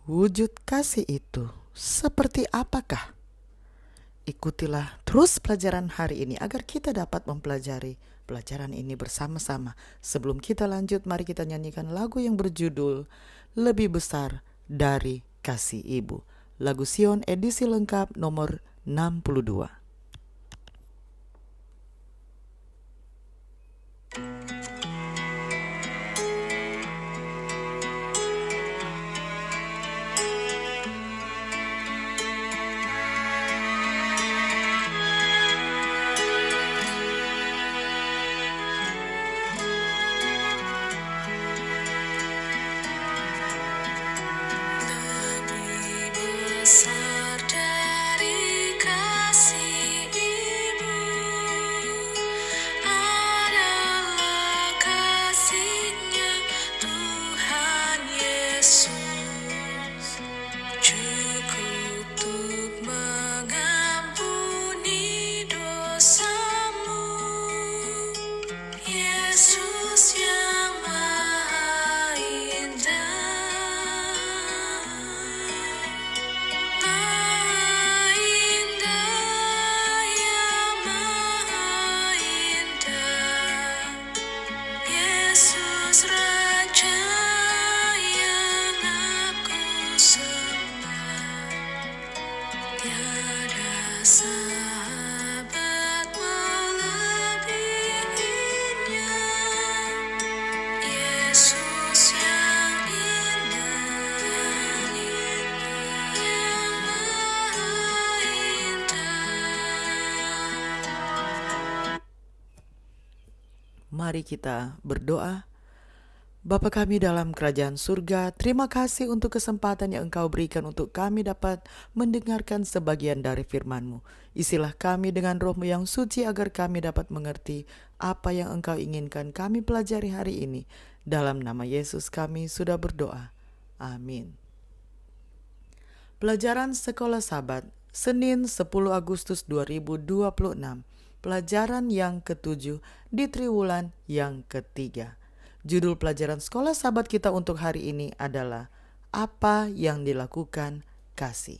Wujud kasih itu seperti apakah? Ikutilah terus pelajaran hari ini agar kita dapat mempelajari pelajaran ini bersama-sama. Sebelum kita lanjut, mari kita nyanyikan lagu yang berjudul Lebih Besar dari Kasih Ibu. Lagu Sion edisi lengkap nomor 62. Lebih besar dari kasih ibu adalah kasih-Nya Tuhan Yesus, cukup untuk mengampuni dosamu. Yesus yang Maha Indah, Maha Indah, yang Maha Indah. Yesus Raja yang aku sembah, tiada sahabat melebihinya. Yesus yang indah, yang Maha Indah. Mari kita berdoa. Bapa kami dalam kerajaan surga, terima kasih untuk kesempatan yang Engkau berikan untuk kami dapat mendengarkan sebagian dari firman-Mu. Isilah kami dengan Roh-Mu yang suci agar kami dapat mengerti apa yang Engkau inginkan kami pelajari hari ini. Dalam nama Yesus kami sudah berdoa. Amin. Pelajaran Sekolah Sabat, Senin 10 Agustus 2026. Pelajaran yang ketujuh di triwulan yang ketiga. Judul pelajaran Sekolah Sabat kita untuk hari ini adalah Apa yang dilakukan kasih.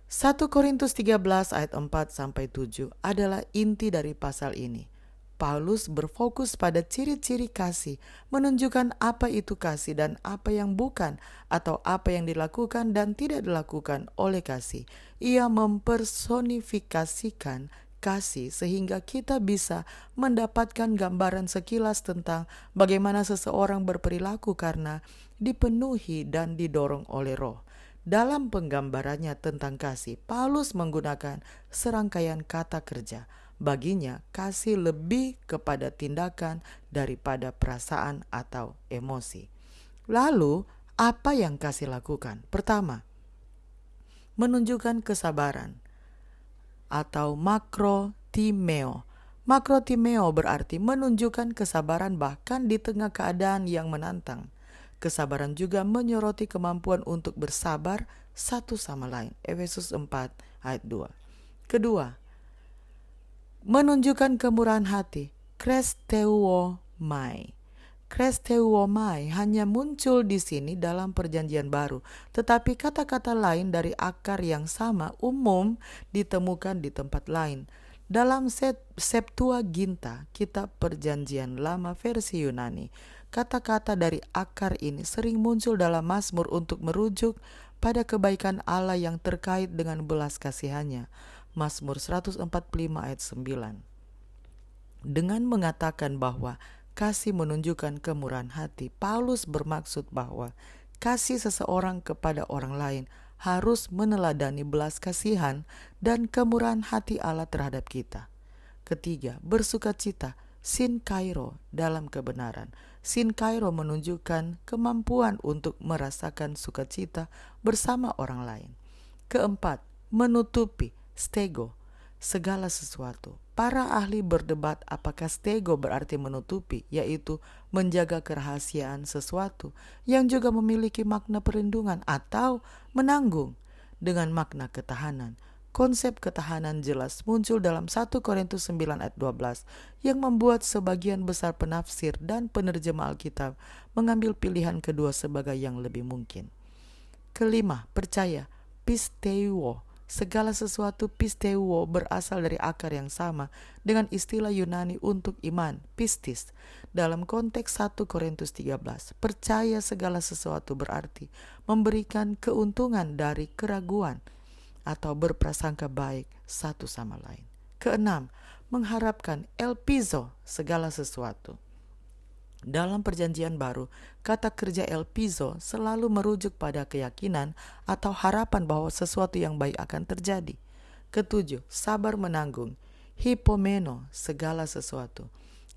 1 Korintus 13 ayat 4-7 adalah inti dari pasal ini. Paulus berfokus pada ciri-ciri kasih, menunjukkan apa itu kasih dan apa yang bukan, atau apa yang dilakukan dan tidak dilakukan oleh kasih. Ia mempersonifikasikan kasih sehingga kita bisa mendapatkan gambaran sekilas tentang bagaimana seseorang berperilaku karena dipenuhi dan didorong oleh Roh. Dalam penggambarannya tentang kasih, Paulus menggunakan serangkaian kata kerja. Baginya, kasih lebih kepada tindakan daripada perasaan atau emosi. Lalu, apa yang kasih lakukan? Pertama, menunjukkan kesabaran atau makrotimeo. Makrotimeo berarti menunjukkan kesabaran bahkan di tengah keadaan yang menantang. Kesabaran juga menyoroti kemampuan untuk bersabar satu sama lain. Efesus 4 ayat 2. Kedua, menunjukkan kemurahan hati. Kristeuomai. Kristeuomai hanya muncul di sini dalam Perjanjian Baru, tetapi kata-kata lain dari akar yang sama umum ditemukan di tempat lain. Dalam Septuaginta, kitab Perjanjian Lama versi Yunani, kata-kata dari akar ini sering muncul dalam Mazmur untuk merujuk pada kebaikan Allah yang terkait dengan belas kasihannya. Mazmur 145 ayat 9. Dengan mengatakan bahwa kasih menunjukkan kemurahan hati, Paulus bermaksud bahwa kasih seseorang kepada orang lain harus meneladani belas kasihan dan kemurahan hati Allah terhadap kita. Ketiga, bersukacita, sinkairo dalam kebenaran. Sinkairo menunjukkan kemampuan untuk merasakan sukacita bersama orang lain. Keempat, menutupi, stego, segala sesuatu. Para ahli berdebat apakah stego berarti menutupi, yaitu menjaga kerahasiaan sesuatu yang juga memiliki makna perlindungan, atau menanggung dengan makna ketahanan. konsep ketahanan jelas muncul dalam 1 Korintus 9 ayat 12 yang membuat sebagian besar penafsir dan penerjemah Alkitab mengambil pilihan kedua sebagai yang lebih mungkin. Kelima, percaya, pisteuo. Segala sesuatu pisteuo berasal dari akar yang sama dengan istilah Yunani untuk iman, pistis. Dalam konteks 1 Korintus 13, percaya segala sesuatu berarti memberikan keuntungan dari keraguan atau berprasangka baik satu sama lain. Keenam, mengharapkan elpizo, segala sesuatu. Dalam perjanjian baru, kata kerja elpizo selalu merujuk pada keyakinan atau harapan bahwa sesuatu yang baik akan terjadi. Ketujuh, sabar menanggung, hipomeno, segala sesuatu.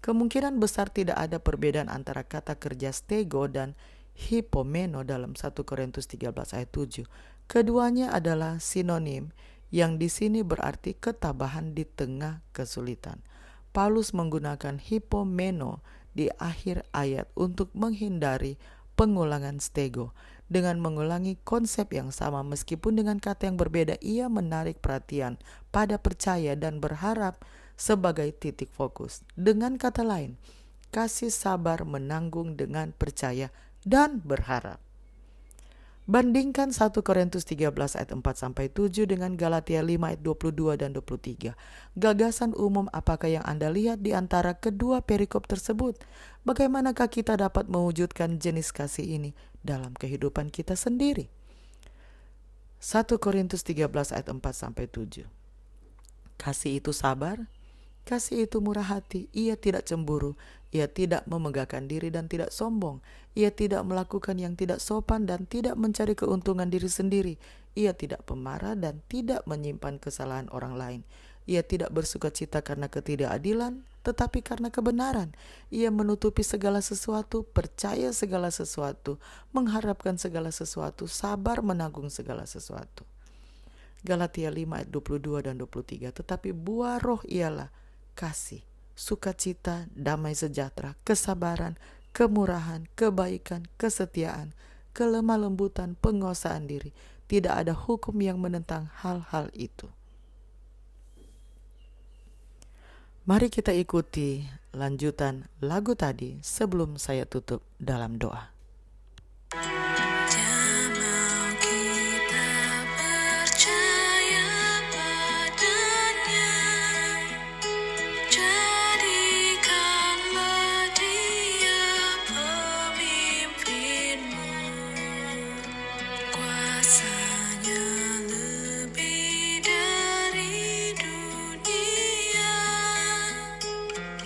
Kemungkinan besar tidak ada perbedaan antara kata kerja stego dan hipomeno dalam 1 Korintus 13 ayat 7. Keduanya adalah sinonim yang di sini berarti ketabahan di tengah kesulitan. Paulus menggunakan hipomeno di akhir ayat untuk menghindari pengulangan stego. Dengan mengulangi konsep yang sama meskipun dengan kata yang berbeda, ia menarik perhatian pada percaya dan berharap sebagai titik fokus. Dengan kata lain, kasih sabar menanggung dengan percaya dan berharap. Bandingkan 1 Korintus 13 ayat 4-7 dengan Galatia 5 ayat 22 dan 23. Gagasan umum apakah yang Anda lihat di antara kedua perikop tersebut? Bagaimanakah kita dapat mewujudkan jenis kasih ini dalam kehidupan kita sendiri? 1 Korintus 13 ayat 4-7. Kasih itu sabar, kasih itu murah hati, ia tidak cemburu, ia tidak memegahkan diri dan tidak sombong, ia tidak melakukan yang tidak sopan dan tidak mencari keuntungan diri sendiri, ia tidak pemarah dan tidak menyimpan kesalahan orang lain, ia tidak bersukacita karena ketidakadilan, tetapi karena kebenaran, ia menutupi segala sesuatu, percaya segala sesuatu, mengharapkan segala sesuatu, sabar menanggung segala sesuatu. Galatia 5 ayat 22 dan 23. Tetapi buah roh ialah kasih, sukacita, damai sejahtera, kesabaran, kemurahan, kebaikan, kesetiaan, kelemah lembutan, penguasaan diri. Tidak ada hukum yang menentang hal-hal itu. Mari kita ikuti lanjutan lagu tadi sebelum saya tutup dalam doa.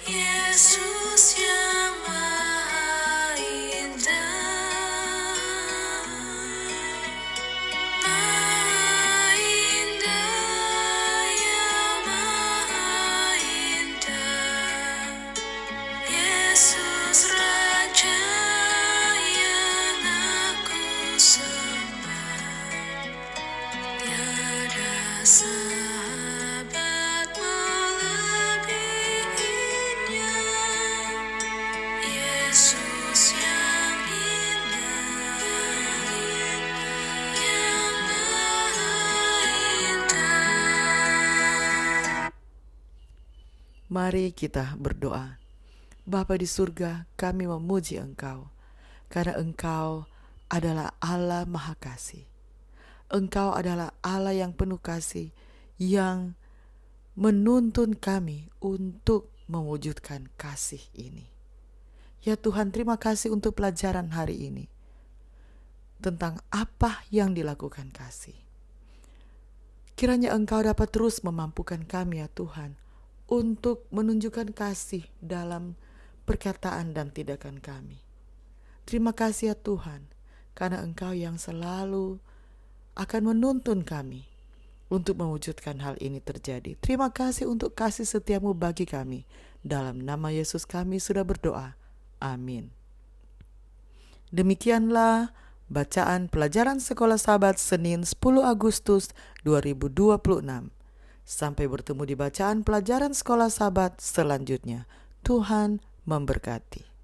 Yesus yang Maha Indah, Maha Indah, yang Maha Indah. Yesus Raja yang aku sembah, tiada sahabat melebihinya. Yesus yang indah, yang Maha Indah. Mari kita berdoa. Bapa di surga, kami memuji Engkau, karena Engkau adalah Allah Maha Kasih. Engkau adalah Allah yang penuh kasih, yang menuntun kami untuk mewujudkan kasih ini. Ya Tuhan, terima kasih untuk pelajaran hari ini tentang apa yang dilakukan kasih. Kiranya Engkau dapat terus memampukan kami ya Tuhan, untuk menunjukkan kasih dalam perkataan dan tindakan kami. Terima kasih ya Tuhan, karena Engkau yang selalu akan menuntun kami untuk mewujudkan hal ini terjadi. Terima kasih untuk kasih setiamu bagi kami. Dalam nama Yesus kami sudah berdoa. Amin. Demikianlah bacaan pelajaran Sekolah Sabat Senin 10 Agustus 2026. Sampai bertemu di bacaan pelajaran Sekolah Sabat selanjutnya. Tuhan memberkati.